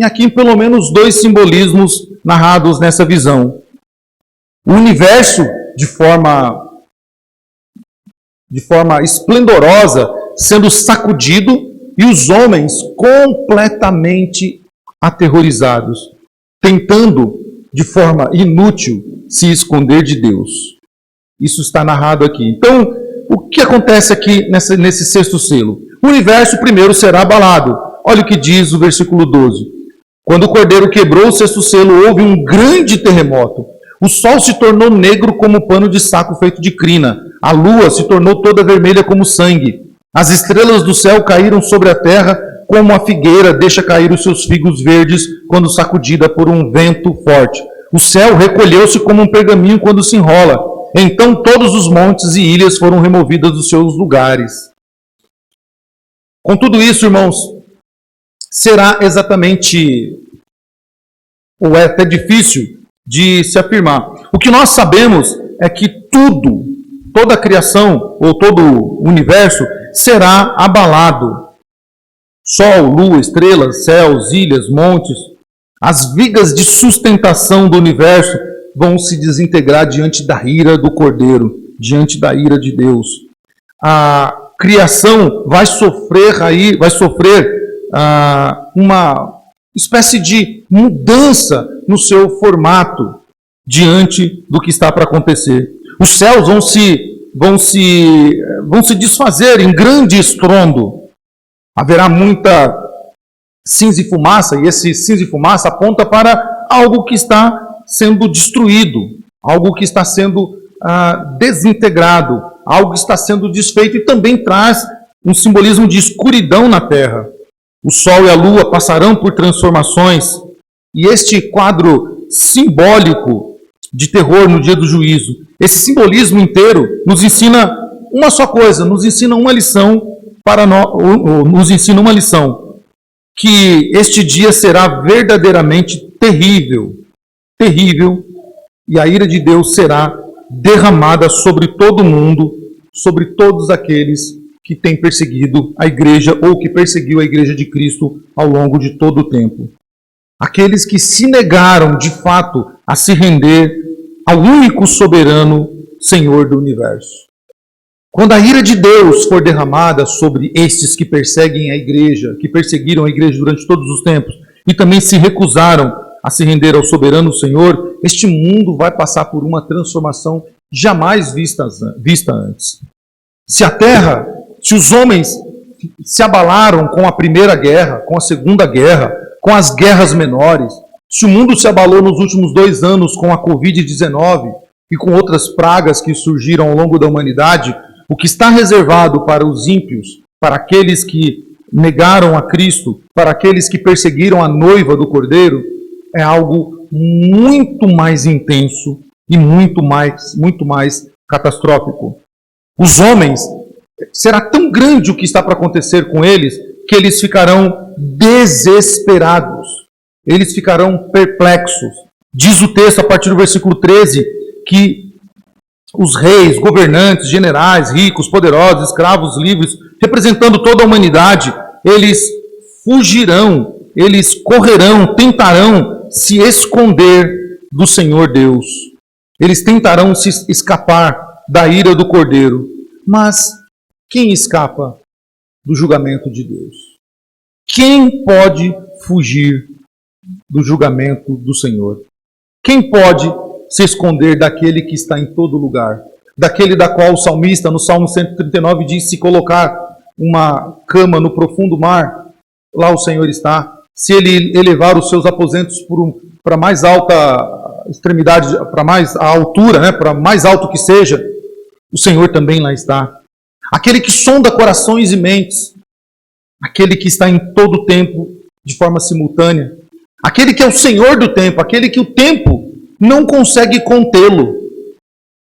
aqui em pelo menos 2 simbolismos narrados nessa visão. O universo, de forma esplendorosa, sendo sacudido, e os homens completamente aterrorizados, tentando, de forma inútil, se esconder de Deus. Isso está narrado aqui. Então, o que acontece aqui nesse sexto selo? O universo primeiro será abalado. Olha o que diz o versículo 12. Quando o Cordeiro quebrou o sexto selo, houve um grande terremoto. O sol se tornou negro como pano de saco feito de crina. A lua se tornou toda vermelha como sangue. As estrelas do céu caíram sobre a terra como a figueira deixa cair os seus figos verdes quando sacudida por um vento forte. O céu recolheu-se como um pergaminho quando se enrola. Então todos os montes e ilhas foram removidos dos seus lugares. Com tudo isso, irmãos, será exatamente, ou é até difícil de se afirmar. O que nós sabemos é que toda a criação, ou todo o universo, será abalado. Sol, lua, estrelas, céus, ilhas, montes, as vigas de sustentação do universo vão se desintegrar diante da ira do Cordeiro, diante da ira de Deus. A criação vai sofrer uma espécie de mudança no seu formato diante do que está para acontecer. Os céus vão se desfazer em grande estrondo. Haverá muita cinza e fumaça, e esse cinza e fumaça aponta para algo que está sendo destruído, algo que está sendo desintegrado, algo que está sendo desfeito, e também traz um simbolismo de escuridão na terra. O sol e a lua passarão por transformações, e este quadro simbólico de terror no dia do juízo, esse simbolismo inteiro nos ensina uma só coisa, nos ensina uma lição que este dia será verdadeiramente terrível, e a ira de Deus será derramada sobre todo mundo, sobre todos aqueles que têm perseguido a igreja ou que perseguiu a igreja de Cristo ao longo de todo o tempo. Aqueles que se negaram de fato a se render ao único soberano Senhor do universo. Quando a ira de Deus for derramada sobre estes que perseguem a igreja, que perseguiram a igreja durante todos os tempos e também se recusaram a se render ao soberano Senhor, este mundo vai passar por uma transformação jamais vista antes. Se os homens se abalaram com a primeira guerra, com a segunda guerra, com as guerras menores, se o mundo se abalou nos últimos 2 anos com a Covid-19 e com outras pragas que surgiram ao longo da humanidade, o que está reservado para os ímpios, para aqueles que negaram a Cristo, para aqueles que perseguiram a noiva do Cordeiro, é algo muito mais intenso e muito mais catastrófico. Os homens, será tão grande o que está para acontecer com eles, que eles ficarão desesperados, eles ficarão perplexos. Diz o texto, a partir do versículo 13, que os reis, governantes, generais, ricos, poderosos, escravos, livres, representando toda a humanidade, eles fugirão, eles correrão, tentarão se esconder do Senhor Deus. Eles tentarão se escapar da ira do Cordeiro. Mas quem escapa do julgamento de Deus? Quem pode fugir do julgamento do Senhor? Quem pode se esconder daquele que está em todo lugar? Daquele da qual o salmista, no Salmo 139, diz: se colocar uma cama no profundo mar, lá o Senhor está. Se ele elevar os seus aposentos para mais alta extremidade, para mais a altura, né, para mais alto que seja, o Senhor também lá está. Aquele que sonda corações e mentes, aquele que está em todo o tempo de forma simultânea, aquele que é o Senhor do tempo, aquele que o tempo não consegue contê-lo.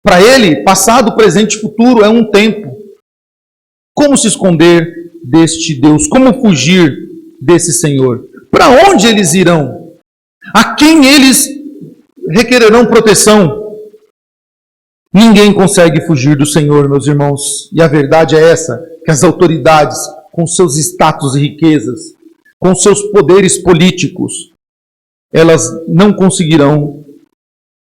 Para ele, passado, presente e futuro é um tempo. Como se esconder deste Deus? Como fugir desse Senhor? Para onde eles irão? A quem eles requererão proteção? Ninguém consegue fugir do Senhor, meus irmãos. E a verdade é essa, que as autoridades, com seus status e riquezas, com seus poderes políticos, elas não conseguirão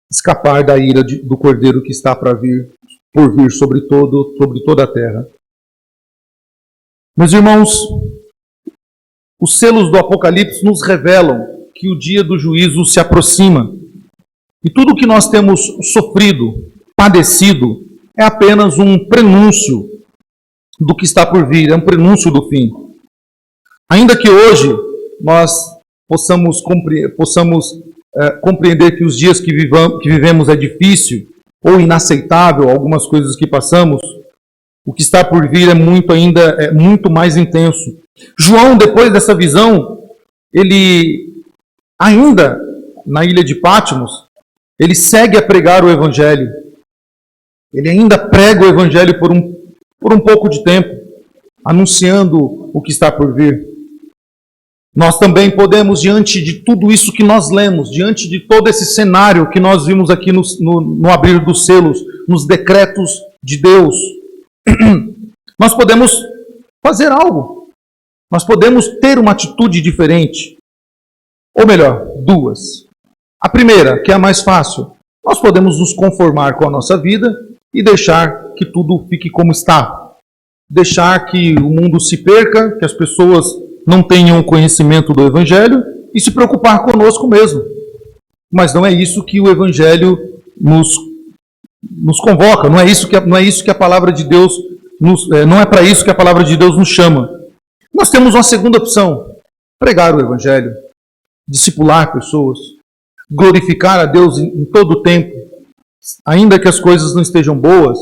escapar da ira do Cordeiro que está por vir sobre toda a terra. Meus irmãos, os selos do Apocalipse nos revelam que o dia do juízo se aproxima. E tudo o que nós temos sofrido, padecido, é apenas um prenúncio do que está por vir, é um prenúncio do fim. Ainda que hoje nós possamos compreender que os dias que vivemos é difícil ou inaceitável, algumas coisas que passamos, o que está por vir é muito mais intenso. João, depois dessa visão, ele ainda na ilha de Patmos, ele segue a pregar o Evangelho. Ele ainda prega o Evangelho por um pouco de tempo, anunciando o que está por vir. Nós também podemos, diante de tudo isso que nós lemos, diante de todo esse cenário que nós vimos aqui no abrir dos selos, nos decretos de Deus, nós podemos fazer algo. Nós podemos ter uma atitude diferente. Ou melhor, duas. A primeira, que é a mais fácil, nós podemos nos conformar com a nossa vida e deixar que tudo fique como está. Deixar que o mundo se perca, que as pessoas não tenham conhecimento do Evangelho e se preocupar conosco mesmo. Mas não é isso que o Evangelho nos convoca, não é isso que a palavra de Deus não é para isso que a palavra de Deus nos chama. Nós temos uma segunda opção: pregar o Evangelho, discipular pessoas, glorificar a Deus em todo o tempo, ainda que as coisas não estejam boas,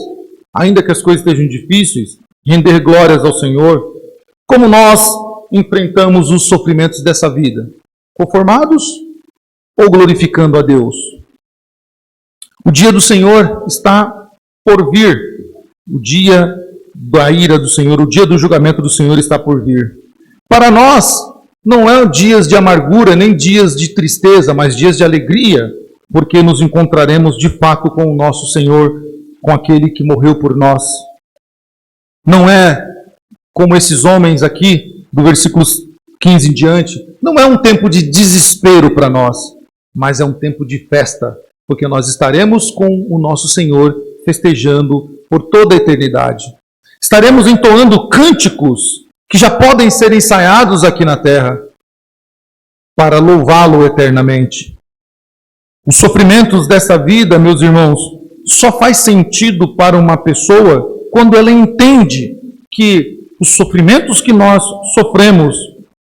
ainda que as coisas estejam difíceis, render glórias ao Senhor. Como nós enfrentamos os sofrimentos dessa vida? Conformados ou glorificando a Deus? O dia do Senhor está por vir. O dia da ira do Senhor, o dia do julgamento do Senhor está por vir. Para nós, não é dias de amargura, nem dias de tristeza, mas dias de alegria, porque nos encontraremos de fato com o nosso Senhor, com aquele que morreu por nós. Não é como esses homens aqui, do versículo 15 em diante, não é um tempo de desespero para nós, mas é um tempo de festa, porque nós estaremos com o nosso Senhor festejando por toda a eternidade. Estaremos entoando cânticos que já podem ser ensaiados aqui na terra para louvá-lo eternamente. Os sofrimentos dessa vida, meus irmãos, só faz sentido para uma pessoa quando ela entende que os sofrimentos que nós sofremos,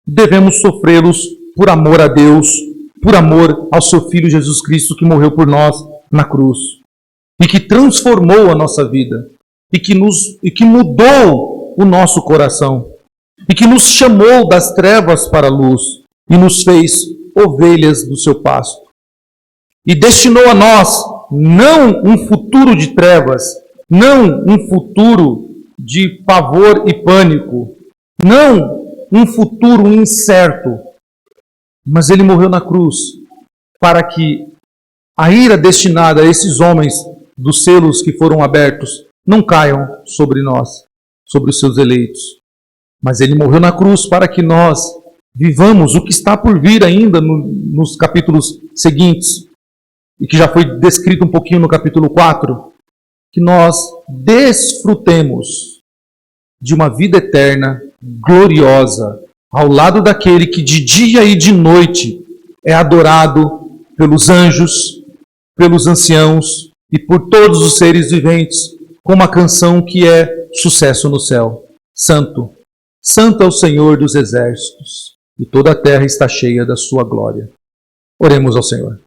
devemos sofrê-los por amor a Deus, por amor ao seu Filho Jesus Cristo, que morreu por nós na cruz e que transformou a nossa vida e que mudou o nosso coração e que nos chamou das trevas para a luz e nos fez ovelhas do seu pasto e destinou a nós não um futuro de trevas, não um futuro de pavor e pânico, não um futuro incerto, mas ele morreu na cruz para que a ira destinada a esses homens dos selos que foram abertos não caiam sobre nós, sobre os seus eleitos. Mas ele morreu na cruz para que nós vivamos o que está por vir ainda nos capítulos seguintes. e que já foi descrito um pouquinho no capítulo 4, que nós desfrutemos de uma vida eterna, gloriosa, ao lado daquele que de dia e de noite é adorado pelos anjos, pelos anciãos e por todos os seres viventes, com uma canção que é sucesso no céu. Santo, santo é o Senhor dos exércitos, e toda a terra está cheia da sua glória. Oremos ao Senhor.